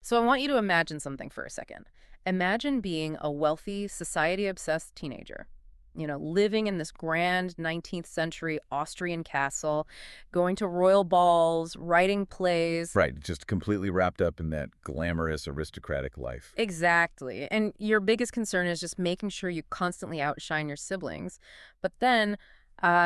So I want you to imagine something for a second. Imagine being a wealthy, society-obsessed teenager, living in this grand 19th century Austrian castle, going to royal balls, writing plays. Right, just completely wrapped up in that glamorous aristocratic life. Exactly. And your biggest concern is just making sure you constantly outshine your siblings. But then,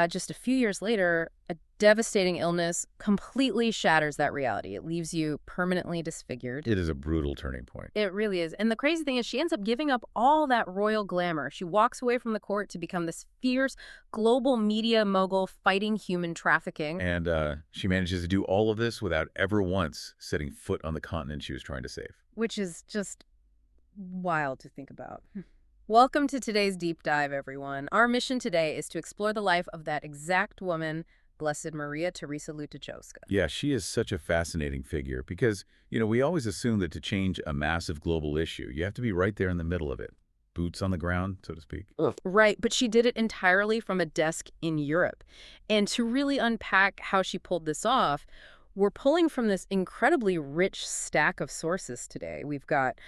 just a few years later, a devastating illness completely shatters that reality. It leaves you permanently disfigured. It is a brutal turning point. It really is. And the crazy thing is she ends up giving up all that royal glamour. She walks away from the court to become this fierce global media mogul fighting human trafficking. And she manages to do all of this without ever once setting foot on the continent she was trying to save. Which is just wild to think about. Welcome to today's deep dive, everyone. Our mission today is to explore the life of that exact woman, Blessed Maria Theresa Ledóchowska. Yeah, she is such a fascinating figure because, we always assume that to change a massive global issue, you have to be right there in the middle of it. Boots on the ground, so to speak. Ugh. Right, but she did it entirely from a desk in Europe. And to really unpack how she pulled this off, we're pulling from this incredibly rich stack of sources today. We've got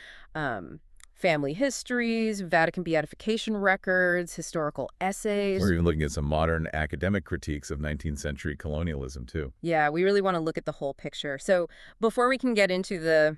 family histories, Vatican beatification records, historical essays. We're even looking at some modern academic critiques of 19th century colonialism, too. Yeah, we really want to look at the whole picture. So before we can get into the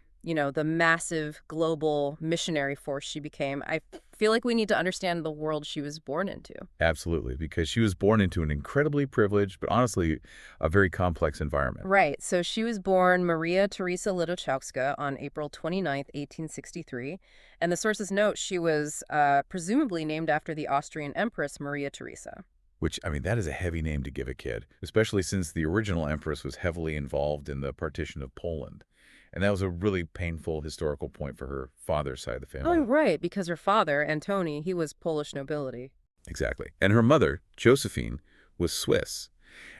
massive global missionary force she became, I feel like we need to understand the world she was born into. Absolutely, because she was born into an incredibly privileged, but honestly, a very complex environment. Right. So she was born Maria Theresa Ledóchowska on April 29th, 1863. And the sources note she was presumably named after the Austrian Empress Maria Theresa. Which, that is a heavy name to give a kid, especially since the original empress was heavily involved in the partition of Poland. And that was a really painful historical point for her father's side of the family. Oh, right, because her father, Antoni, he was Polish nobility. Exactly. And her mother, Josephine, was Swiss.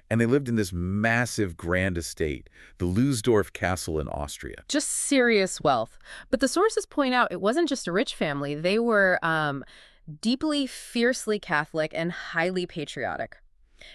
And they lived in this massive grand estate, the Lustdorf Castle in Austria. Just serious wealth. But the sources point out it wasn't just a rich family. They were deeply, fiercely Catholic and highly patriotic.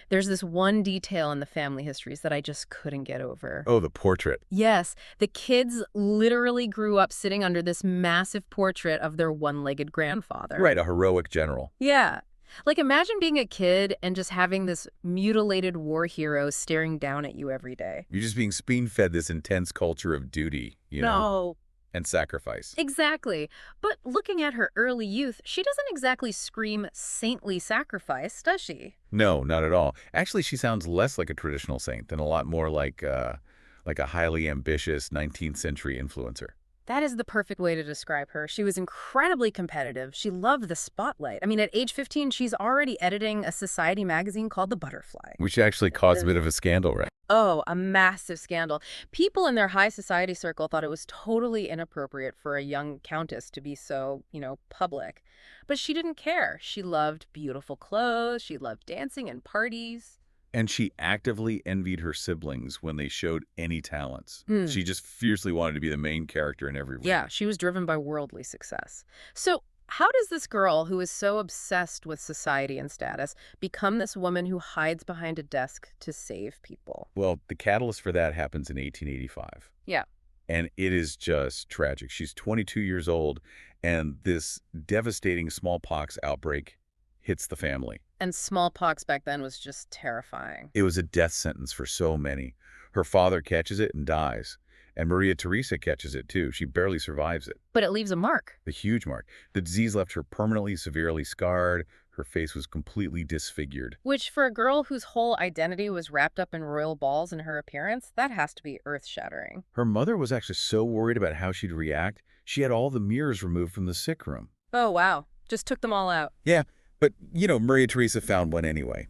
There's this one detail in the family histories that I just couldn't get over. Oh, the portrait. Yes, the kids literally grew up sitting under this massive portrait of their one-legged grandfather. Right, a heroic general. Yeah. Like, imagine being a kid and just having this mutilated war hero staring down at you every day. You're just being spoon-fed this intense culture of duty, No. And sacrifice. Exactly. But looking at her early youth, she doesn't exactly scream saintly sacrifice, does she? No, not at all. Actually, she sounds less like a traditional saint than a lot more like a highly ambitious 19th century influencer. That is the perfect way to describe her. She was incredibly competitive. She loved the spotlight. At age 15, she's already editing a society magazine called The Butterfly. Which actually caused a bit of a scandal, right? Oh, a massive scandal. People in their high society circle thought it was totally inappropriate for a young countess to be so, public. But she didn't care. She loved beautiful clothes. She loved dancing and parties. And she actively envied her siblings when they showed any talents. She just fiercely wanted to be the main character in every way. Yeah, she was driven by worldly success. So how does this girl who is so obsessed with society and status become this woman who hides behind a desk to save people? Well, the catalyst for that happens in 1885. Yeah. And it is just tragic. She's 22 years old, and this devastating smallpox outbreak hits the family. And smallpox back then was just terrifying. It was a death sentence for so many. Her father catches it and dies. And Maria Theresa catches it, too. She barely survives it. But it leaves a mark. A huge mark. The disease left her permanently, severely scarred. Her face was completely disfigured. Which, for a girl whose whole identity was wrapped up in royal balls and her appearance, that has to be earth-shattering. Her mother was actually so worried about how she'd react, she had all the mirrors removed from the sick room. Oh, wow. Just took them all out. Yeah. But, Maria Theresa found one anyway.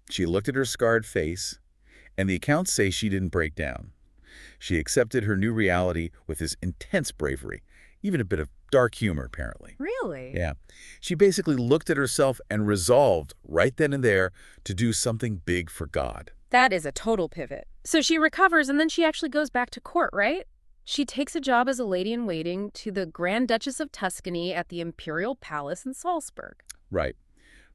She looked at her scarred face, and the accounts say she didn't break down. She accepted her new reality with this intense bravery, even a bit of dark humor, apparently. Really? Yeah. She basically looked at herself and resolved right then and there to do something big for God. That is a total pivot. So she recovers, and then she actually goes back to court, right? She takes a job as a lady-in-waiting to the Grand Duchess of Tuscany at the Imperial Palace in Salzburg. Right.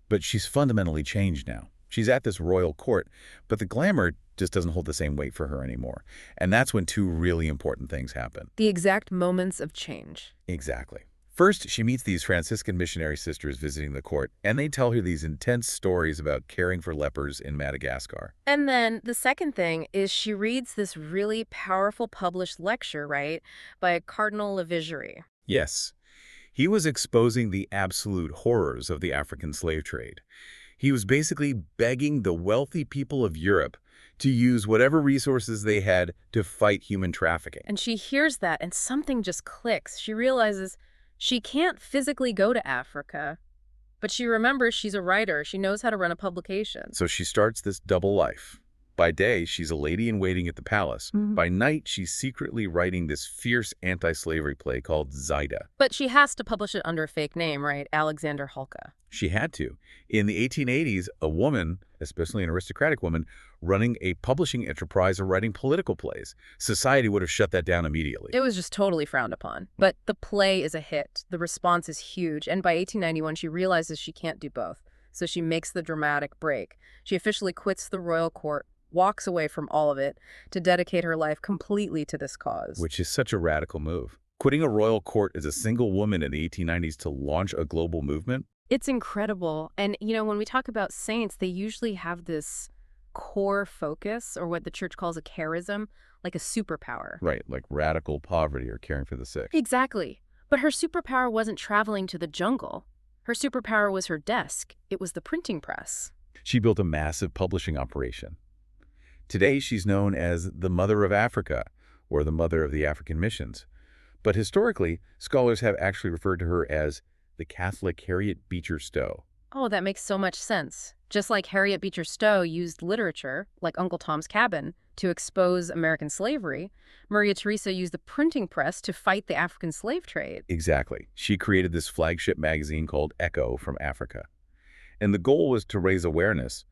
But she's fundamentally changed now. She's at this royal court, but the glamour just doesn't hold the same weight for her anymore. And that's when two really important things happen. The exact moments of change. Exactly. First, she meets these Franciscan missionary sisters visiting the court, and they tell her these intense stories about caring for lepers in Madagascar. And then the second thing is she reads this really powerful published lecture, right, by Cardinal Lavigerie. Yes, he was exposing the absolute horrors of the African slave trade. He was basically begging the wealthy people of Europe to use whatever resources they had to fight human trafficking. And she hears that and something just clicks. She realizes she can't physically go to Africa, but she remembers she's a writer. She knows how to run a publication. So she starts this double life. By day, she's a lady-in-waiting at the palace. By night, she's secretly writing this fierce anti-slavery play called Zaida. But she has to publish it under a fake name, right? Alexander Halka. She had to. In the 1880s, a woman, especially an aristocratic woman, running a publishing enterprise or writing political plays. Society would have shut that down immediately. It was just totally frowned upon. But the play is a hit. The response is huge. And by 1891, she realizes she can't do both. So she makes the dramatic break. She officially quits the royal court, walks away from all of it to dedicate her life completely to this cause. Which is such a radical move. Quitting a royal court as a single woman in the 1890s to launch a global movement? It's incredible. And, you know, when we talk about saints, they usually have this core focus, or what the church calls a charism, like a superpower. Right, like radical poverty or caring for the sick. Exactly. But her superpower wasn't traveling to the jungle. Her superpower was her desk. It was the printing press. She built a massive publishing operation. Today, she's known as the Mother of Africa, or the Mother of the African Missions. But historically, scholars have actually referred to her as the Catholic Harriet Beecher Stowe. Oh, that makes so much sense. Just like Harriet Beecher Stowe used literature, like Uncle Tom's Cabin, to expose American slavery, Maria Theresa used the printing press to fight the African slave trade. Exactly. She created this flagship magazine called Echo from Africa. And the goal was to raise awareness,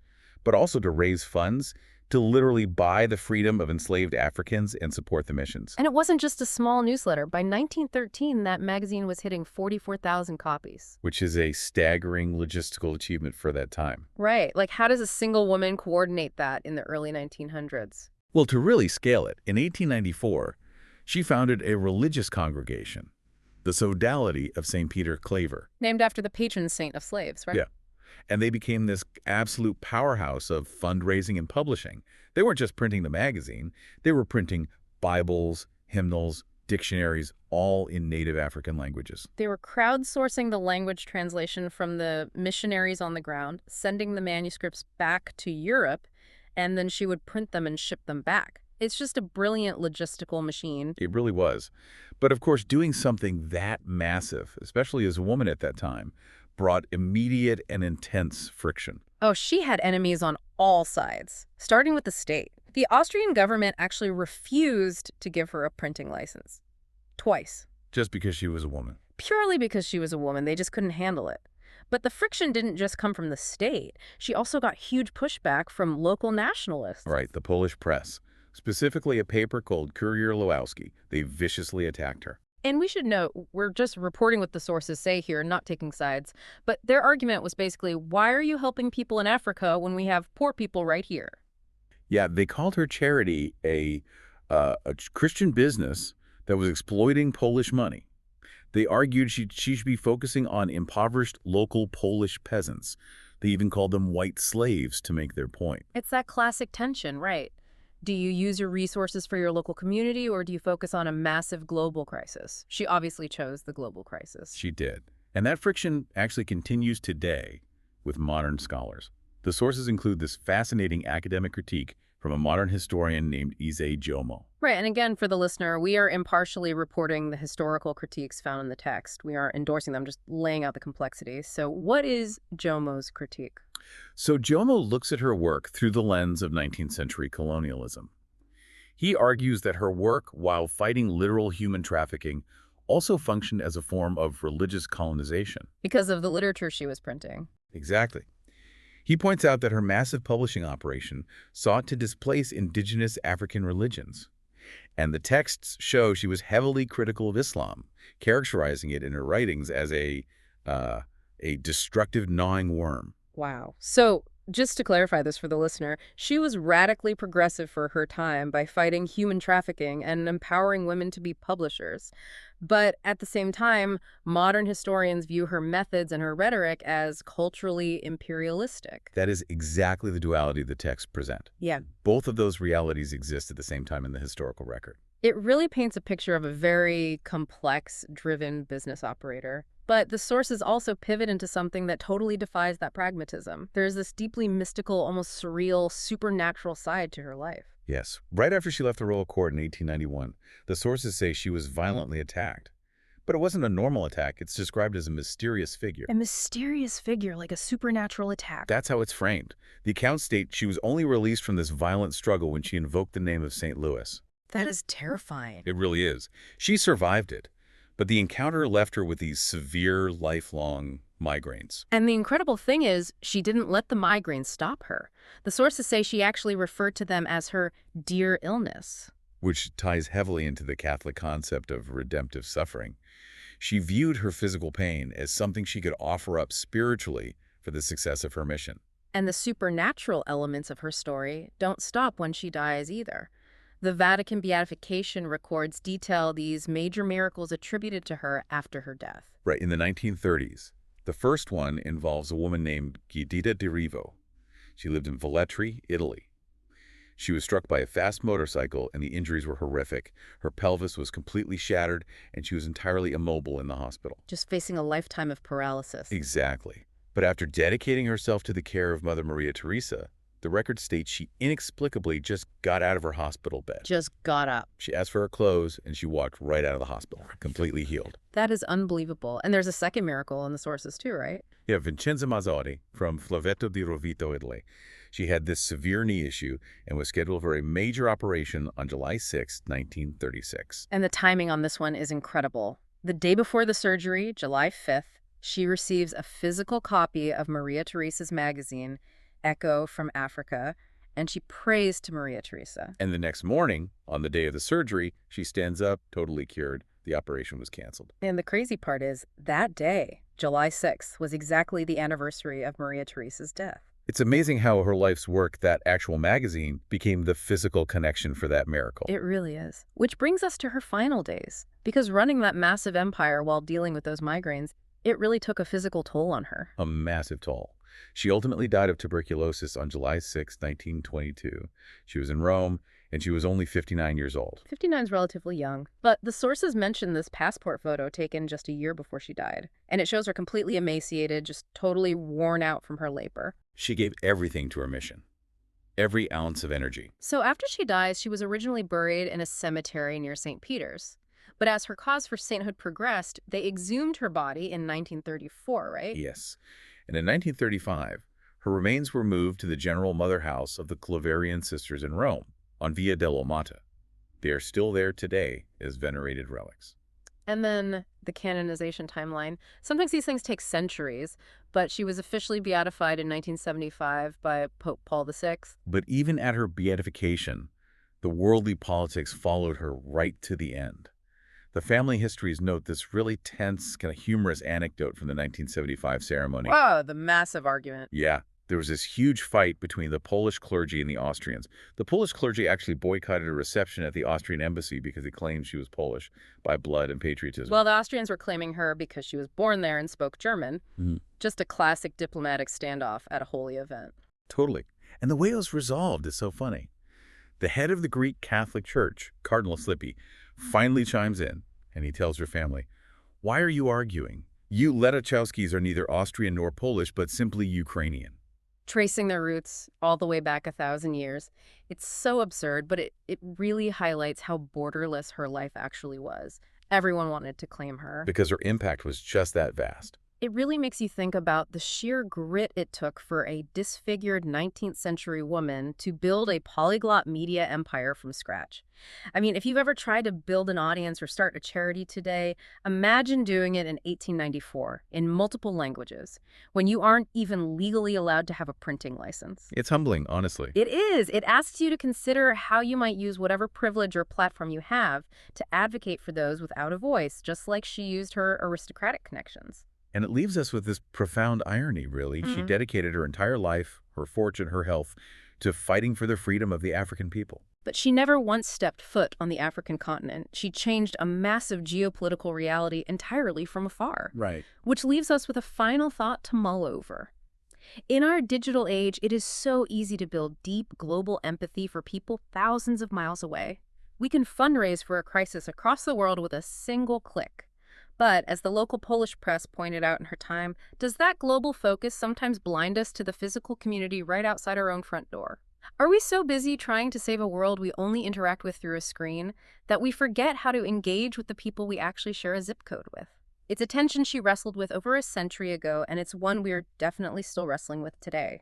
but also to raise funds to literally buy the freedom of enslaved Africans and support the missions. And it wasn't just a small newsletter. By 1913, that magazine was hitting 44,000 copies. Which is a staggering logistical achievement for that time. Right. Like, how does a single woman coordinate that in the early 1900s? Well, to really scale it, in 1894, she founded a religious congregation, the Sodality of St. Peter Claver. Named after the patron saint of slaves, right? Yeah. And they became this absolute powerhouse of fundraising and publishing. They weren't just printing the magazine. They were printing Bibles, hymnals, dictionaries, all in native African languages. They were crowdsourcing the language translation from the missionaries on the ground, sending the manuscripts back to Europe, and then she would print them and ship them back. It's just a brilliant logistical machine. It really was. But of course, doing something that massive, especially as a woman at that time, brought immediate and intense friction. Oh, she had enemies on all sides, starting with the state. The Austrian government actually refused to give her a printing license. Twice. Just because she was a woman. Purely because she was a woman. They just couldn't handle it. But the friction didn't just come from the state. She also got huge pushback from local nationalists. Right, the Polish press. Specifically a paper called Courier Lewowski. They viciously attacked her. And we should note, we're just reporting what the sources say here, not taking sides. But their argument was basically, why are you helping people in Africa when we have poor people right here? Yeah, they called her charity a Christian business that was exploiting Polish money. They argued she should be focusing on impoverished local Polish peasants. They even called them white slaves to make their point. It's that classic tension, right? Do you use your resources for your local community, or do you focus on a massive global crisis? She obviously chose the global crisis. She did. And that friction actually continues today with modern scholars. The sources include this fascinating academic critique from a modern historian named Issei Jomo. Right, and again, for the listener, we are impartially reporting the historical critiques found in the text. We aren't endorsing them, just laying out the complexities. So what is Jomo's critique? So Jomo looks at her work through the lens of 19th century colonialism. He argues that her work, while fighting literal human trafficking, also functioned as a form of religious colonization. Because of the literature she was printing. Exactly. He points out that her massive publishing operation sought to displace indigenous African religions. And the texts show she was heavily critical of Islam, characterizing it in her writings as a destructive gnawing worm. Wow. So Just to clarify this for the listener, she was radically progressive for her time by fighting human trafficking and empowering women to be publishers. But at the same time, modern historians view her methods and her rhetoric as culturally imperialistic. That is exactly the duality the texts present. Yeah. Both of those realities exist at the same time in the historical record. It really paints a picture of a very complex, driven business operator. But the sources also pivot into something that totally defies that pragmatism. There's this deeply mystical, almost surreal, supernatural side to her life. Yes. Right after she left the royal court in 1891, the sources say she was violently attacked. But it wasn't a normal attack. It's described as a mysterious figure. A mysterious figure, like a supernatural attack. That's how it's framed. The accounts state she was only released from this violent struggle when she invoked the name of St. Louis. That is terrifying. It really is. She survived it, but the encounter left her with these severe, lifelong migraines. And the incredible thing is, she didn't let the migraines stop her. The sources say she actually referred to them as her dear illness. Which ties heavily into the Catholic concept of redemptive suffering. She viewed her physical pain as something she could offer up spiritually for the success of her mission. And the supernatural elements of her story don't stop when she dies either. The Vatican beatification records detail these major miracles attributed to her after her death. Right, in the 1930s. The first one involves a woman named Giuditta di Rivo. She lived in Velletri, Italy. She was struck by a fast motorcycle, and the injuries were horrific. Her pelvis was completely shattered, and she was entirely immobile in the hospital. Just facing a lifetime of paralysis. Exactly. But after dedicating herself to the care of Mother Maria Theresa, the record states she inexplicably just got out of her hospital bed. Just got up. She asked for her clothes, and she walked right out of the hospital, completely healed. That is unbelievable. And there's a second miracle in the sources too, right? Yeah, Vincenza Mazzotti from Flovetto di Rovito, Italy. She had this severe knee issue and was scheduled for a major operation on July 6, 1936. And the timing on this one is incredible. The day before the surgery, July 5th, she receives a physical copy of Maria Theresa's magazine, Echo from Africa, and she prays to Maria Theresa. And the next morning, on the day of the surgery, she stands up, totally cured. The operation was canceled. And the crazy part is, that day, July 6th, was exactly the anniversary of Maria Theresa's death. It's amazing how her life's work, that actual magazine, became the physical connection for that miracle. It really is. Which brings us to her final days. Because running that massive empire while dealing with those migraines, it really took a physical toll on her. A massive toll. She ultimately died of tuberculosis on July 6, 1922. She was in Rome, and she was only 59 years old. 59 is relatively young, but the sources mention this passport photo taken just a year before she died. And it shows her completely emaciated, just totally worn out from her labor. She gave everything to her mission. Every ounce of energy. So after she dies, she was originally buried in a cemetery near St. Peter's. But as her cause for sainthood progressed, they exhumed her body in 1934, right? Yes. And in 1935, her remains were moved to the General Mother House of the Claverian Sisters in Rome, on Via dell'Omata. They are still there today as venerated relics. And then the canonization timeline. Sometimes these things take centuries, but she was officially beatified in 1975 by Pope Paul VI. But even at her beatification, the worldly politics followed her right to the end. The family histories note this really tense, kind of humorous anecdote from the 1975 ceremony. Whoa, the massive argument. Yeah, there was this huge fight between the Polish clergy and the Austrians. The Polish clergy actually boycotted a reception at the Austrian embassy because it claimed she was Polish by blood and patriotism. Well, the Austrians were claiming her because she was born there and spoke German. Just a classic diplomatic standoff at a holy event. Totally. And the way it was resolved is so funny. The head of the Greek Catholic Church, Cardinal Lavigerie, finally chimes in, and he tells her family, "Why are you arguing? You Ledochowskis are neither Austrian nor Polish, but simply Ukrainian." Tracing their roots all the way back 1,000 years. It's so absurd, but it really highlights how borderless her life actually was. Everyone wanted to claim her. Because her impact was just that vast. It really makes you think about the sheer grit it took for a disfigured 19th century woman to build a polyglot media empire from scratch. I mean, if you've ever tried to build an audience or start a charity today, imagine doing it in 1894 in multiple languages, when you aren't even legally allowed to have a printing license. It's humbling, honestly. It is. It asks you to consider how you might use whatever privilege or platform you have to advocate for those without a voice, just like she used her aristocratic connections. And it leaves us with this profound irony, really. She dedicated her entire life, her fortune, her health, to fighting for the freedom of the African people. But she never once stepped foot on the African continent. She changed a massive geopolitical reality entirely from afar. Right. Which leaves us with a final thought to mull over. In our digital age, it is so easy to build deep global empathy for people thousands of miles away. We can fundraise for a crisis across the world with a single click. But, as the local Polish press pointed out in her time, does that global focus sometimes blind us to the physical community right outside our own front door? Are we so busy trying to save a world we only interact with through a screen that we forget how to engage with the people we actually share a zip code with? It's a tension she wrestled with over a century ago, and it's one we're definitely still wrestling with today.